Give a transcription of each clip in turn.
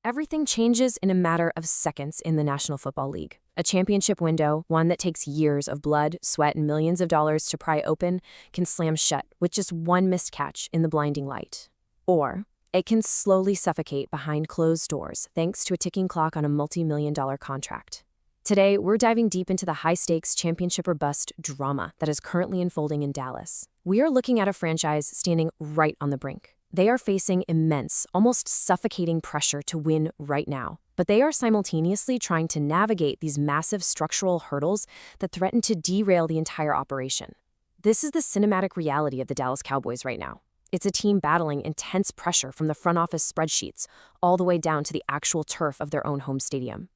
everything changes in a matter of seconds in the National Football League. A championship window, one that takes years of blood, sweat, and millions of dollars to pry open, can slam shut with just one missed catch in the blinding light. Or it can slowly suffocate behind closed doors thanks to a ticking clock on a multi-million-dollar contract. Today, we're diving deep into the high-stakes championship or bust drama that is currently unfolding in Dallas. We are looking at a franchise standing right on the brink. They are facing immense, almost suffocating pressure to win right now, but they are simultaneously trying to navigate these massive structural hurdles that threaten to derail the entire operation. This is the cinematic reality of the Dallas Cowboys right now. It's a team battling intense pressure from the front office spreadsheets all the way down to the actual turf of their own home stadium.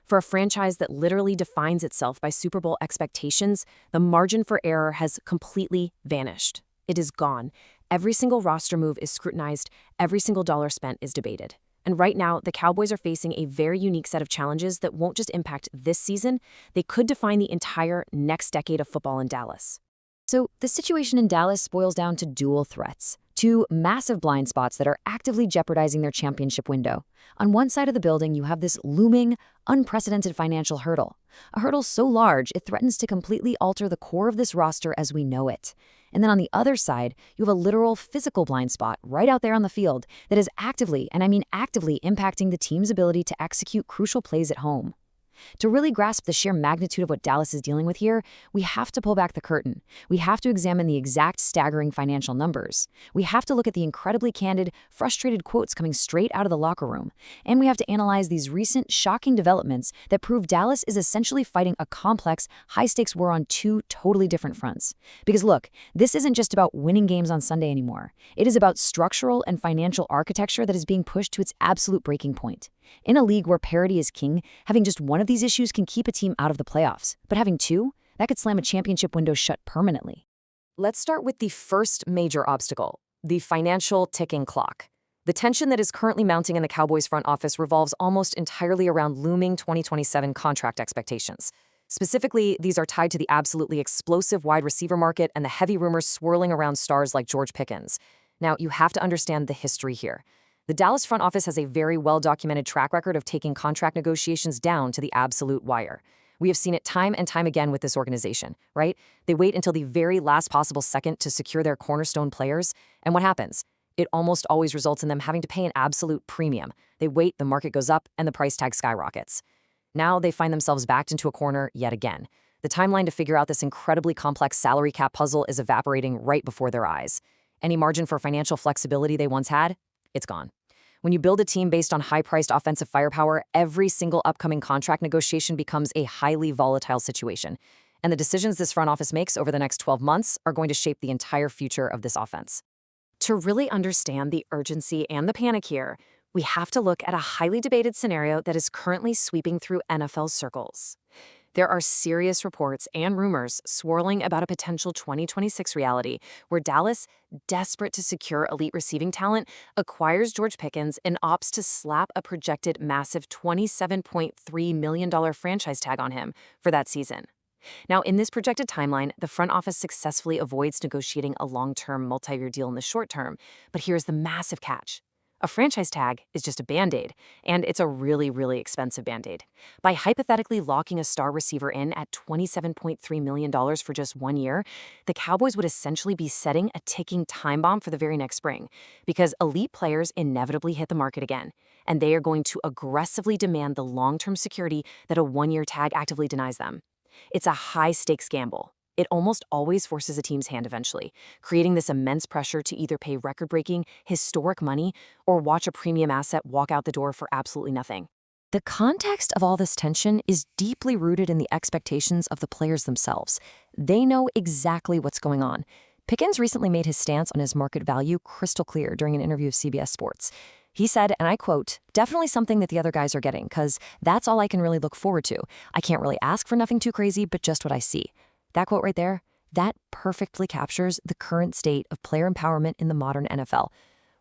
For a franchise that literally defines itself by Super Bowl expectations, the margin for error has completely vanished. It is gone. Every single roster move is scrutinized, every single dollar spent is debated. And right now, the Cowboys are facing a very unique set of challenges that won't just impact this season, they could define the entire next decade of football in Dallas. So the situation in Dallas boils down to dual threats, two massive blind spots that are actively jeopardizing their championship window. On one side of the building, you have this looming, unprecedented financial hurdle, a hurdle so large it threatens to completely alter the core of this roster as we know it. And then on the other side, you have a literal physical blind spot right out there on the field that is actively, and I mean actively, impacting the team's ability to execute crucial plays at home. To really grasp the sheer magnitude of what Dallas is dealing with here, we have to pull back the curtain. We have to examine the exact staggering financial numbers. We have to look at the incredibly candid, frustrated quotes coming straight out of the locker room. And we have to analyze these recent, shocking developments that prove Dallas is essentially fighting a complex, high-stakes war on two totally different fronts. Because look, this isn't just about winning games on Sunday anymore. It is about structural and financial architecture that is being pushed to its absolute breaking point. In a league where parity is king, having just one of these issues can keep a team out of the playoffs. But having two, that could slam a championship window shut permanently. Let's start with the first major obstacle, the financial ticking clock. The tension that is currently mounting in the Cowboys front office revolves almost entirely around looming 2027 contract expectations. Specifically, these are tied to the absolutely explosive wide receiver market and the heavy rumors swirling around stars like George Pickens. Now, you have to understand the history here. The Dallas front office has a very well-documented track record of taking contract negotiations down to the absolute wire. We have seen it time and time again with this organization, right? They wait until the very last possible second to secure their cornerstone players, and what happens? It almost always results in them having to pay an absolute premium. They wait, the market goes up, and the price tag skyrockets. Now they find themselves backed into a corner yet again. The timeline to figure out this incredibly complex salary cap puzzle is evaporating right before their eyes. Any margin for financial flexibility they once had? It's gone. When you build a team based on high-priced offensive firepower, every single upcoming contract negotiation becomes a highly volatile situation. And the decisions this front office makes over the next 12 months are going to shape the entire future of this offense. To really understand the urgency and the panic here, we have to look at a highly debated scenario that is currently sweeping through NFL circles. There are serious reports and rumors swirling about a potential 2026 reality where Dallas, desperate to secure elite receiving talent, acquires George Pickens and opts to slap a projected massive $27.3 million franchise tag on him for that season. Now, in this projected timeline, the front office successfully avoids negotiating a long-term, multi-year deal in the short term, but here's the massive catch. A franchise tag is just a Band-Aid, and it's a really, really expensive Band-Aid. By hypothetically locking a star receiver in at $27.3 million for just 1 year, the Cowboys would essentially be setting a ticking time bomb for the very next spring, because elite players inevitably hit the market again, and they are going to aggressively demand the long-term security that a 1-year tag actively denies them. It's a high-stakes gamble. It almost always forces a team's hand eventually, creating this immense pressure to either pay record-breaking, historic money or watch a premium asset walk out the door for absolutely nothing. The context of all this tension is deeply rooted in the expectations of the players themselves. They know exactly what's going on. Pickens recently made his stance on his market value crystal clear during an interview with CBS Sports. He said, and I quote, "Definitely something that the other guys are getting, because that's all I can really look forward to. I can't really ask for nothing too crazy, but just what I see." That quote right there, that perfectly captures the current state of player empowerment in the modern NFL.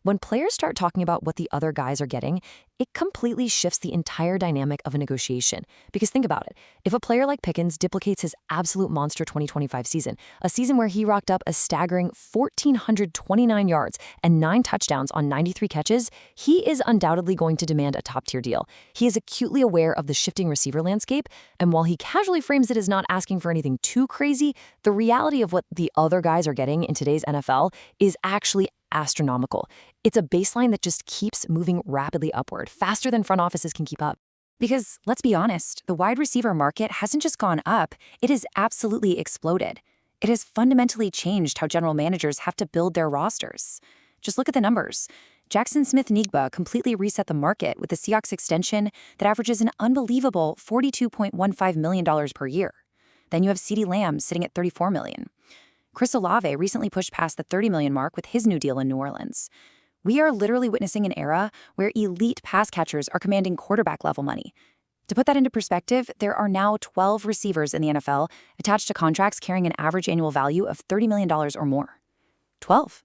When players start talking about what the other guys are getting, it completely shifts the entire dynamic of a negotiation. Because think about it. If a player like Pickens duplicates his absolute monster 2025 season, a season where he rocked up a staggering 1,429 yards and 9 touchdowns on 93 catches, he is undoubtedly going to demand a top-tier deal. He is acutely aware of the shifting receiver landscape, and while he casually frames it as not asking for anything too crazy, the reality of what the other guys are getting in today's NFL is actually astronomical. It's a baseline that just keeps moving rapidly upward, faster than front offices can keep up. Because, let's be honest, the wide receiver market hasn't just gone up, it has absolutely exploded. It has fundamentally changed how general managers have to build their rosters. Just look at the numbers. Jackson Smith-Njigba completely reset the market with a Seahawks extension that averages an unbelievable $42.15 million per year. Then you have CeeDee Lamb sitting at $34 million. Chris Olave recently pushed past the $30 million mark with his new deal in New Orleans. We are literally witnessing an era where elite pass catchers are commanding quarterback-level money. To put that into perspective, there are now 12 receivers in the NFL attached to contracts carrying an average annual value of $30 million or more. 12.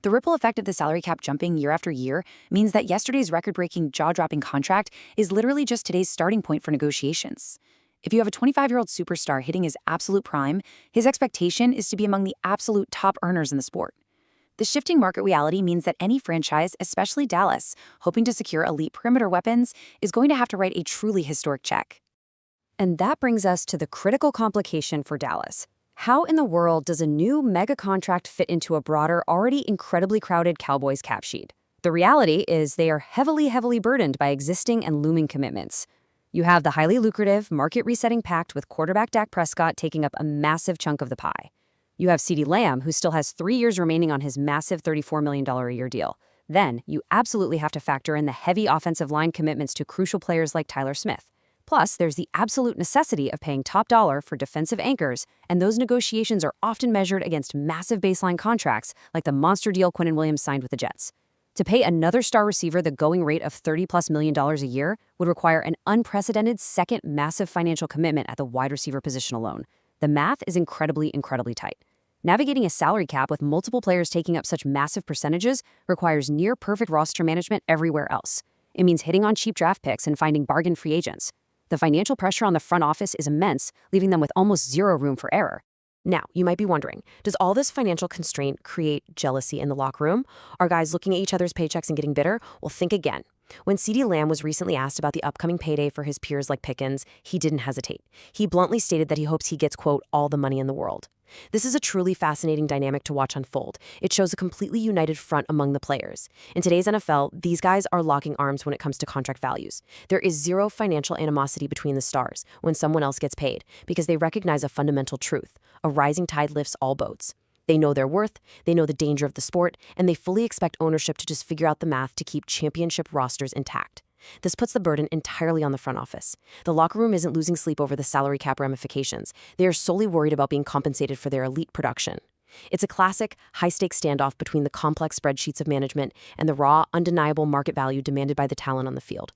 The ripple effect of the salary cap jumping year after year means that yesterday's record-breaking, jaw-dropping contract is literally just today's starting point for negotiations. If you have a 25-year-old superstar hitting his absolute prime, his expectation is to be among the absolute top earners in the sport. The shifting market reality means that any franchise, especially Dallas, hoping to secure elite perimeter weapons, is going to have to write a truly historic check. And that brings us to the critical complication for Dallas. How in the world does a new mega contract fit into a broader, already incredibly crowded Cowboys cap sheet? The reality is they are heavily burdened by existing and looming commitments. You have the highly lucrative, market-resetting pact with quarterback Dak Prescott taking up a massive chunk of the pie. You have CeeDee Lamb, who still has 3 years remaining on his massive $34 million a year deal. Then, you absolutely have to factor in the heavy offensive line commitments to crucial players like Tyler Smith. Plus, there's the absolute necessity of paying top dollar for defensive anchors, and those negotiations are often measured against massive baseline contracts like the monster deal Quinnen Williams signed with the Jets. To pay another star receiver the going rate of $30+ million a year would require an unprecedented second massive financial commitment at the wide receiver position alone. The math is incredibly tight. Navigating a salary cap with multiple players taking up such massive percentages requires near-perfect roster management everywhere else. It means hitting on cheap draft picks and finding bargain free agents. The financial pressure on the front office is immense, leaving them with almost zero room for error. Now, you might be wondering, does all this financial constraint create jealousy in the locker room? Are guys looking at each other's paychecks and getting bitter? Well, think again. When CeeDee Lamb was recently asked about the upcoming payday for his peers like Pickens, he didn't hesitate. He bluntly stated that he hopes he gets, quote, all the money in the world. This is a truly fascinating dynamic to watch unfold. It shows a completely united front among the players. In today's NFL, these guys are locking arms when it comes to contract values. There is zero financial animosity between the stars when someone else gets paid because they recognize a fundamental truth. A rising tide lifts all boats. They know their worth, they know the danger of the sport, and they fully expect ownership to just figure out the math to keep championship rosters intact. This puts the burden entirely on the front office. The locker room isn't losing sleep over the salary cap ramifications. They are solely worried about being compensated for their elite production. It's a classic, high-stakes standoff between the complex spreadsheets of management and the raw, undeniable market value demanded by the talent on the field.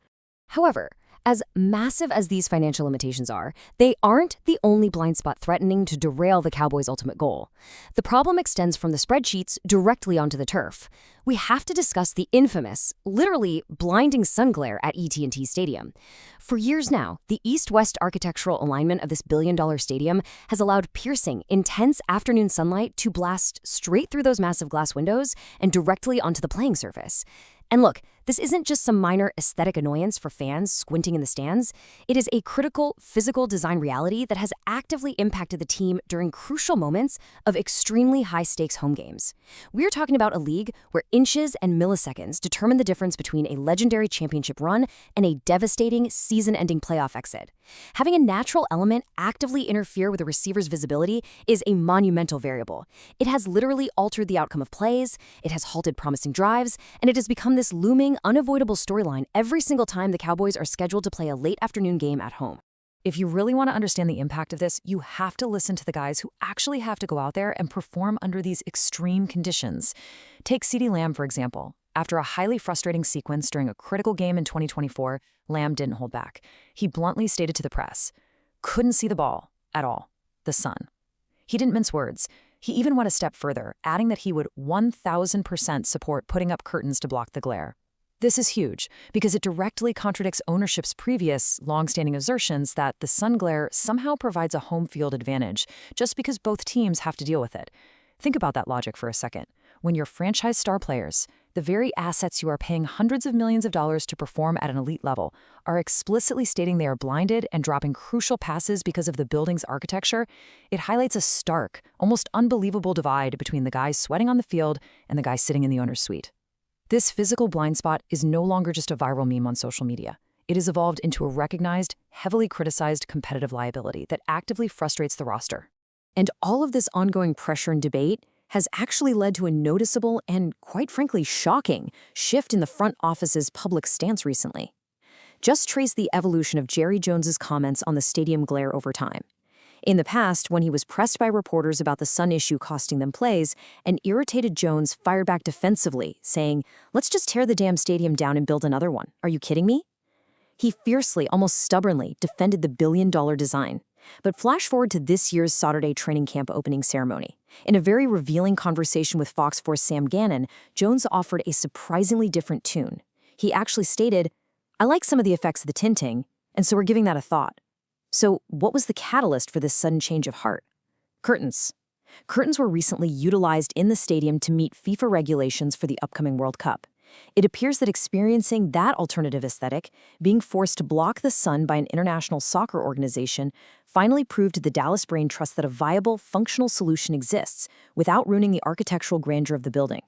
However, as massive as these financial limitations are, they aren't the only blind spot threatening to derail the Cowboys' ultimate goal. The problem extends from the spreadsheets directly onto the turf. We have to discuss the infamous, literally blinding sun glare at AT&T Stadium. For years now, the east-west architectural alignment of this billion-dollar stadium has allowed piercing, intense afternoon sunlight to blast straight through those massive glass windows and directly onto the playing surface. And look, this isn't just some minor aesthetic annoyance for fans squinting in the stands. It is a critical physical design reality that has actively impacted the team during crucial moments of extremely high-stakes home games. We're talking about a league where inches and milliseconds determine the difference between a legendary championship run and a devastating season-ending playoff exit. Having a natural element actively interfere with a receiver's visibility is a monumental variable. It has literally altered the outcome of plays, it has halted promising drives, and it has become this looming, unavoidable storyline every single time the Cowboys are scheduled to play a late afternoon game at home. If you really want to understand the impact of this, you have to listen to the guys who actually have to go out there and perform under these extreme conditions. Take CeeDee Lamb, for example. After a highly frustrating sequence during a critical game in 2024, Lamb didn't hold back. He bluntly stated to the press, couldn't see the ball at all, the sun. He didn't mince words. He even went a step further, adding that he would 1,000% support putting up curtains to block the glare. This is huge because it directly contradicts ownership's previous, long-standing assertions that the sun glare somehow provides a home field advantage just because both teams have to deal with it. Think about that logic for a second. When you're franchise star players, the very assets you are paying hundreds of millions of dollars to perform at an elite level are explicitly stating they are blinded and dropping crucial passes because of the building's architecture, it highlights a stark, almost unbelievable divide between the guys sweating on the field and the guys sitting in the owner's suite. This physical blind spot is no longer just a viral meme on social media. It has evolved into a recognized, heavily criticized competitive liability that actively frustrates the roster. And all of this ongoing pressure and debate has actually led to a noticeable and, quite frankly, shocking shift in the front office's public stance recently. Just trace the evolution of Jerry Jones's comments on the stadium glare over time. In the past, when he was pressed by reporters about the sun issue costing them plays, an irritated Jones fired back defensively, saying, "Let's just tear the damn stadium down and build another one. Are you kidding me?" He fiercely, almost stubbornly, defended the billion-dollar design. But flash forward to this year's Saturday training camp opening ceremony. In a very revealing conversation with Fox 4's Sam Gannon, Jones offered a surprisingly different tune. He actually stated, "I like some of the effects of the tinting, and so we're giving that a thought." So what was the catalyst for this sudden change of heart? Curtains. Curtains were recently utilized in the stadium to meet FIFA regulations for the upcoming World Cup. It appears that experiencing that alternative aesthetic, being forced to block the sun by an international soccer organization, finally proved to the Dallas brain trust that a viable, functional solution exists without ruining the architectural grandeur of the building.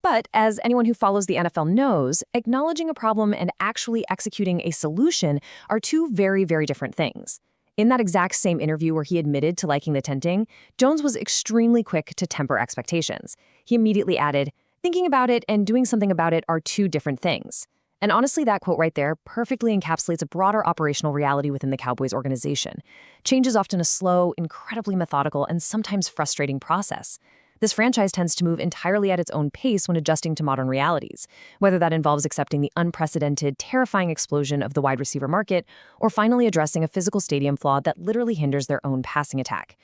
But as anyone who follows the NFL knows, acknowledging a problem and actually executing a solution are two very, very different things. In that exact same interview where he admitted to liking the tinting, Jones was extremely quick to temper expectations. He immediately added, "Thinking about it and doing something about it are two different things." And honestly, that quote right there perfectly encapsulates a broader operational reality within the Cowboys organization. Change is often a slow, incredibly methodical, and sometimes frustrating process. This franchise tends to move entirely at its own pace when adjusting to modern realities, whether that involves accepting the unprecedented, terrifying explosion of the wide receiver market, or finally addressing a physical stadium flaw that literally hinders their own passing attack.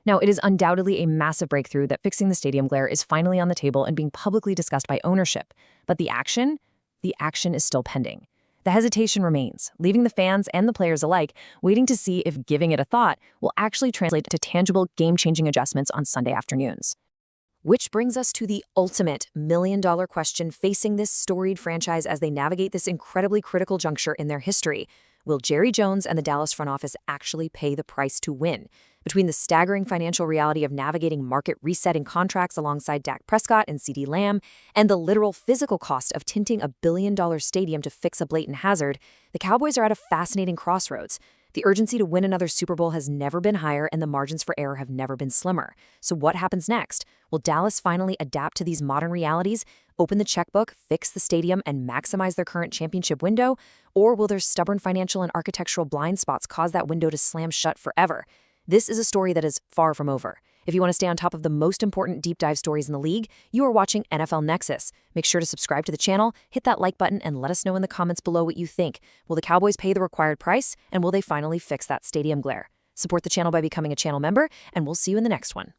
Now, it is undoubtedly a massive breakthrough that fixing the stadium glare is finally on the table and being publicly discussed by ownership. But the action is still pending. The hesitation remains, leaving the fans and the players alike waiting to see if giving it a thought will actually translate to tangible, game-changing adjustments on Sunday afternoons. Which brings us to the ultimate million-dollar question facing this storied franchise as they navigate this incredibly critical juncture in their history. Will Jerry Jones and the Dallas front office actually pay the price to win? Between the staggering financial reality of navigating market resetting contracts alongside Dak Prescott and CeeDee Lamb, and the literal physical cost of tinting a billion-dollar stadium to fix a blatant hazard, the Cowboys are at a fascinating crossroads. The urgency to win another Super Bowl has never been higher, and the margins for error have never been slimmer. So what happens next? Will Dallas finally adapt to these modern realities, open the checkbook, fix the stadium, and maximize their current championship window? Or will their stubborn financial and architectural blind spots cause that window to slam shut forever? This is a story that is far from over. If you want to stay on top of the most important deep dive stories in the league, you are watching NFL Nexus. Make sure to subscribe to the channel, hit that like button, and let us know in the comments below what you think. Will the Cowboys pay the required price, and will they finally fix that stadium glare? Support the channel by becoming a channel member, and we'll see you in the next one.